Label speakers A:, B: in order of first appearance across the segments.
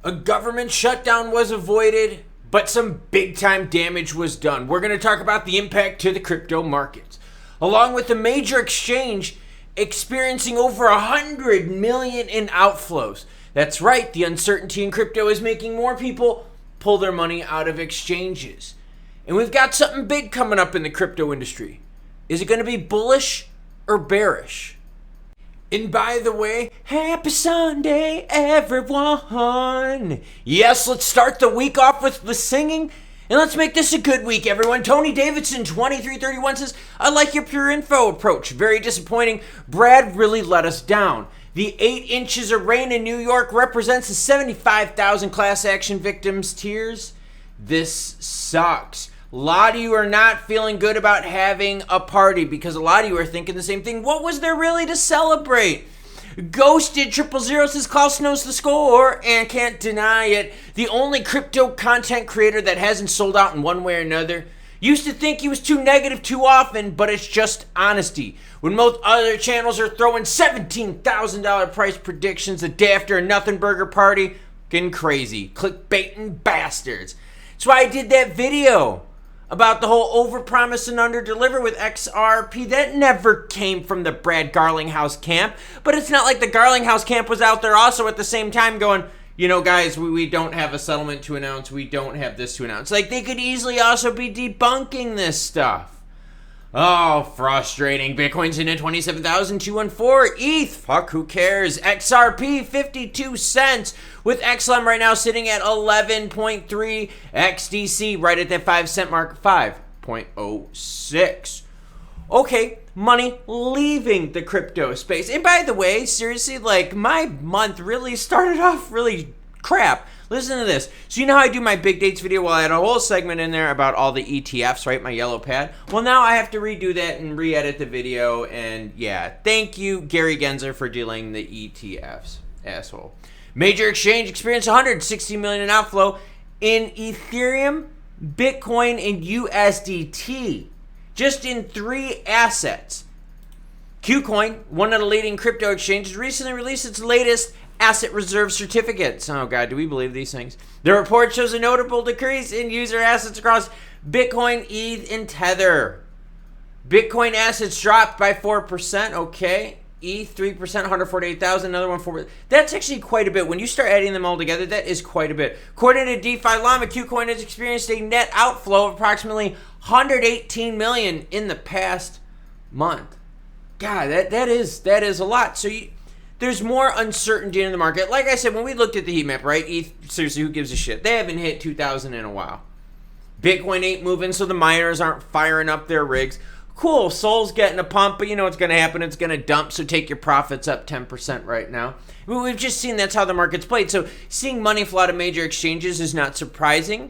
A: A government shutdown was avoided, but some big-time damage was done. We're going to talk about the impact to the crypto markets, along with a major exchange experiencing over 100 million in outflows. That's right, the uncertainty in crypto is making more people pull their money out of exchanges. And we've got something big coming up in the crypto industry. Is it going to be bullish or bearish? And by the way, happy Sunday, everyone. Yes, let's start the week off with the singing. And let's make this a good week, everyone. Tony Davidson, 2331 says, I like your pure info approach. Very disappointing. Brad really let us down. The 8 inches of rain in New York represents the 75,000 class action victims' tears. This sucks. A lot of you are not feeling good about having a party because a lot of you are thinking the same thing. What was there really to celebrate? Ghosted 000 says Klaus knows the score and can't deny it. The only crypto content creator that hasn't sold out in one way or another. Used to think he was too negative too often, but it's just honesty. When most other channels are throwing $17,000 price predictions a day after a nothing burger party, getting crazy. Clickbaiting bastards. That's why I did that video about the whole overpromise and underdeliver with XRP. That never came from the Brad Garlinghouse camp. But it's not like the Garlinghouse camp was out there also at the same time going, you know, guys, we don't have a settlement to announce. We don't have this to announce. Like, they could easily also be debunking this stuff. Oh, frustrating. Bitcoin's in at 27,214. ETH, fuck, who cares? XRP, 52 cents. With XLM right now sitting at 11.3. XDC right at that 5 cent mark, 5.06. Okay, money leaving the crypto space. And by the way, seriously, like, my month really started off really crap. Listen to this. So you know how I do my big dates video? Well, I had a whole segment in there about all the ETFs, right? My yellow pad. Well, now I have to redo that and re-edit the video. And yeah, thank you, Gary Genzer, for dealing the ETFs. Asshole. Major exchange experienced 160 million in outflow in Ethereum, Bitcoin, and USDT. Just in 3 assets. KuCoin, one of the leading crypto exchanges, recently released its latest asset reserve certificates. Oh God, do we believe these things? The report shows a notable decrease in user assets across Bitcoin, ETH, and Tether. Bitcoin assets dropped by 4%. Okay. ETH 3%, 148,000. Another one 4%. That's actually quite a bit. When you start adding them all together, that is quite a bit. According to DeFi Llama, KuCoin has experienced a net outflow of approximately 118 million in the past month. God, that is a lot. So there's more uncertainty in the market. Like I said, when we looked at the heat map, right? ETH, seriously, who gives a shit? They haven't hit 2,000 in a while. Bitcoin ain't moving, so the miners aren't firing up their rigs. Cool, Sol's getting a pump, but you know what's going to happen. It's going to dump, so take your profits up 10% right now. We've just seen that's how the market's played. So seeing money flow out of major exchanges is not surprising,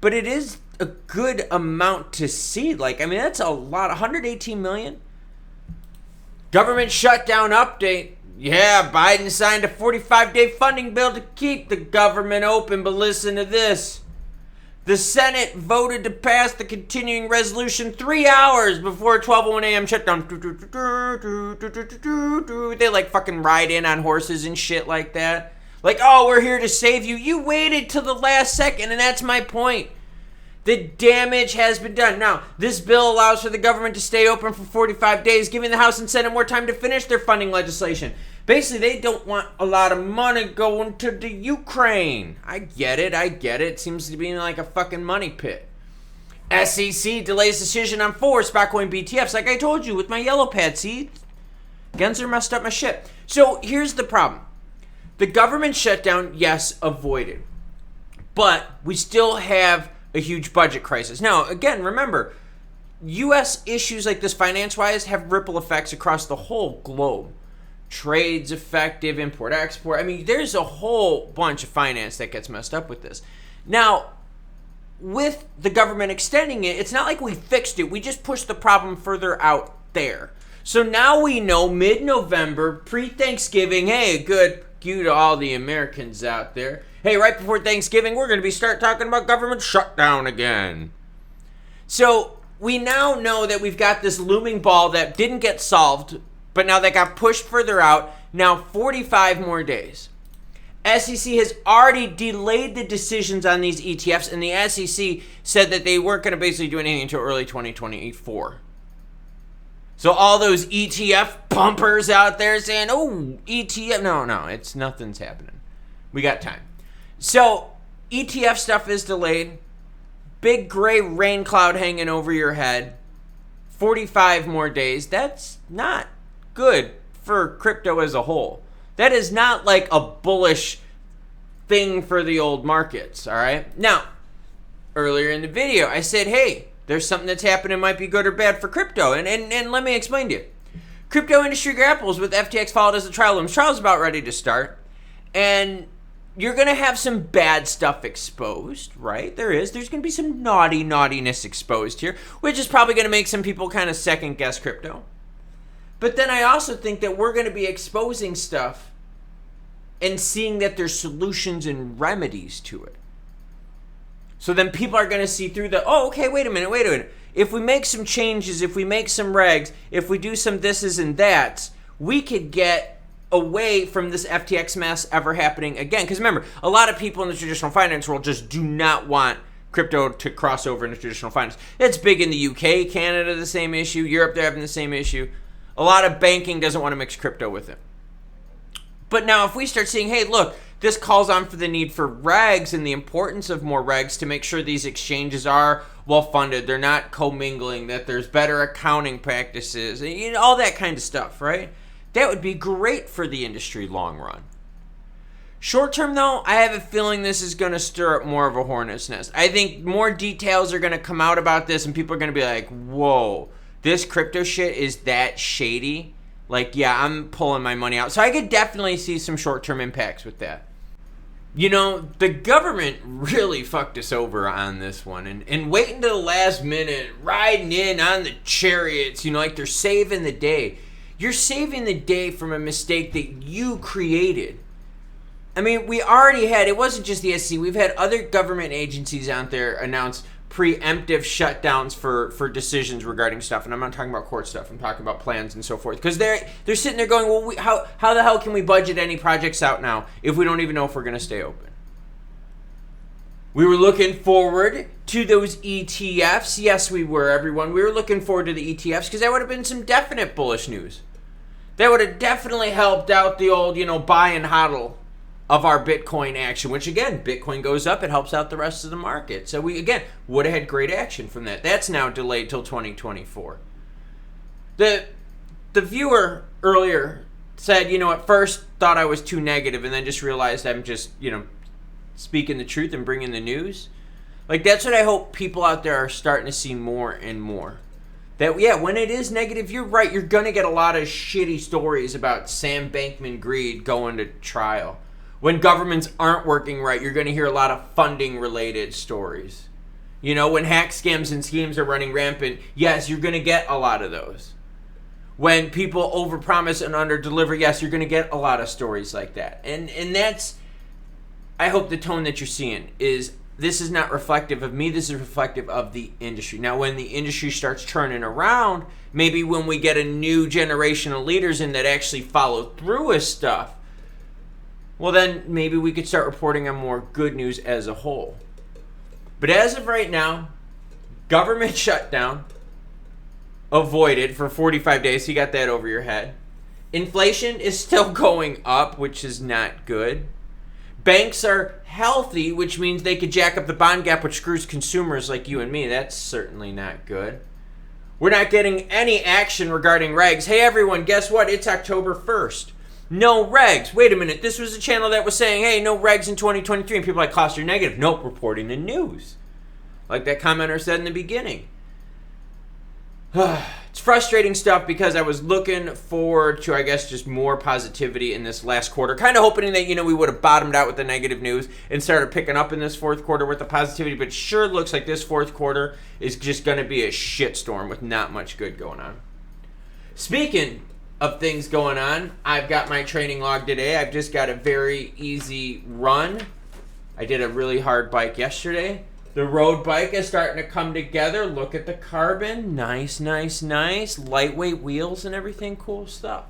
A: but it is a good amount to see. Like, I mean, that's a lot. 118 million. Government shutdown update. Yeah, Biden signed a 45-day funding bill to keep the government open, but listen to this. The Senate voted to pass the continuing resolution 3 hours before 12:01 a.m. shutdown. They like fucking ride in on horses and shit like that. Like, oh, we're here to save you. You waited till the last second, and that's my point. The damage has been done. Now, this bill allows for the government to stay open for 45 days, giving the House and Senate more time to finish their funding legislation. Basically, they don't want a lot of money going to the Ukraine. I get it. It seems to be like a fucking money pit. SEC delays decision on 4 Bitcoin BTCs, like I told you with my yellow pad. See? Genzer messed up my shit. So, here's the problem. The government shutdown, yes, avoided. But we still have a huge budget crisis. Now, again, remember, U.S. issues like this finance-wise have ripple effects across the whole globe. Trade's effective, import-export. I mean, there's a whole bunch of finance that gets messed up with this. Now, with the government extending it, it's not like we fixed it. We just pushed the problem further out there. So now we know mid-November, pre-Thanksgiving, hey, good you to all the Americans out there. Hey, right before Thanksgiving, we're going to start talking about government shutdown again. So we now know that we've got this looming ball that didn't get solved, but now that got pushed further out. Now 45 more days. SEC has already delayed the decisions on these ETFs, and the SEC said that they weren't going to basically do anything until early 2024. So all those ETF pumpers out there saying, oh, ETF, no, nothing's happening. We got time. So ETF stuff is delayed. Big gray rain cloud hanging over your head. 45 more days. That's not good for crypto as a whole. That is not like a bullish thing for the old markets, all right? Now, earlier in the video, I said, hey, there's something that's happening might be good or bad for crypto. And let me explain to you. Crypto industry grapples with FTX followed as the trial. Lumens trial is about ready to start. And you're going to have some bad stuff exposed, right? There's going to be some naughtiness exposed here, which is probably going to make some people kind of second guess crypto. But then I also think that we're going to be exposing stuff and seeing that there's solutions and remedies to it. So then people are going to see through okay, wait a minute. If we make some changes, if we make some regs, if we do some thises and that's, we could get away from this FTX mess ever happening again. Because remember, a lot of people in the traditional finance world just do not want crypto to cross over into traditional finance. It's big in the UK, Canada, the same issue. Europe, they're having the same issue. A lot of banking doesn't want to mix crypto with it. But now if we start seeing, hey, look, this calls on for the need for regs and the importance of more regs to make sure these exchanges are well funded, they're not commingling, that there's better accounting practices, and all that kind of stuff, right? That would be great for the industry long run. Short term, though, I have a feeling this is going to stir up more of a hornet's nest. I think more details are going to come out about this, and people are going to be like, whoa, this crypto shit is that shady. Like, yeah, I'm pulling my money out. So I could definitely see some short-term impacts with that. You know, the government really fucked us over on this one. And waiting to the last minute, riding in on the chariots, like they're saving the day. You're saving the day from a mistake that you created. I mean, we already had, it wasn't just the SEC, we've had other government agencies out there announce preemptive shutdowns for decisions regarding stuff. And I'm not talking about court stuff. I'm talking about plans and so forth. Because they're sitting there going, well, how the hell can we budget any projects out now if we don't even know if we're going to stay open? We were looking forward to those ETFs. Yes, we were, everyone. We were looking forward to the ETFs because that would have been some definite bullish news. That would have definitely helped out the old, buy and hodl of our Bitcoin action, which again, Bitcoin goes up, it helps out the rest of the market. So we, again, would have had great action from that. That's now delayed till 2024. The viewer earlier said, at first thought I was too negative and then just realized I'm just, speaking the truth and bringing the news. Like, that's what I hope people out there are starting to see more and more. That, yeah, when it is negative, you're right, you're going to get a lot of shitty stories about Sam Bankman Greed going to trial. When governments aren't working right, you're going to hear a lot of funding-related stories. When hack scams and schemes are running rampant, yes, you're going to get a lot of those. When people overpromise and underdeliver, yes, you're going to get a lot of stories like that. And that's, I hope the tone that you're seeing is, this is not reflective of me, this is reflective of the industry. Now, when the industry starts turning around, maybe when we get a new generation of leaders in that actually follow through with stuff, well, then maybe we could start reporting on more good news as a whole. But as of right now, government shutdown avoided for 45 days. So you got that over your head. Inflation is still going up, which is not good. Banks are healthy, which means they could jack up the bond gap, which screws consumers like you and me. That's certainly not good. We're not getting any action regarding regs. Hey, everyone, guess what? It's October 1st. No regs. Wait a minute. This was a channel that was saying, hey, no regs in 2023. And people are like, Klaus, you're negative. Nope, reporting the news. Like that commenter said in the beginning. It's frustrating stuff because I was looking forward to, I guess, just more positivity in this last quarter. Kind of hoping that, we would have bottomed out with the negative news and started picking up in this fourth quarter with the positivity. But sure looks like this fourth quarter is just going to be a shitstorm with not much good going on. Speaking of things going on, I've got my training log today. I've just got a very easy run. I did a really hard bike yesterday. The road bike is starting to come together. Look at the carbon. Nice. Lightweight wheels and everything. Cool stuff.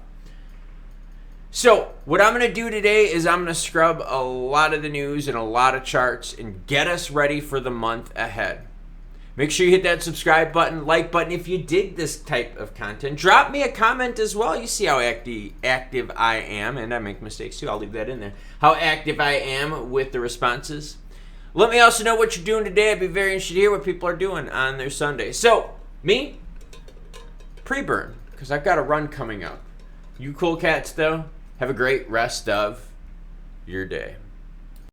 A: So what I'm going to do today is I'm going to scrub a lot of the news and a lot of charts and get us ready for the month ahead. Make sure you hit that subscribe button, like button if you dig this type of content. Drop me a comment as well. You see how active I am, and I make mistakes too. I'll leave that in there. How active I am with the responses. Let me also know what you're doing today. I'd be very interested to hear what people are doing on their Sunday. So, me, pre-burn, because I've got a run coming up. You cool cats, though, have a great rest of your day.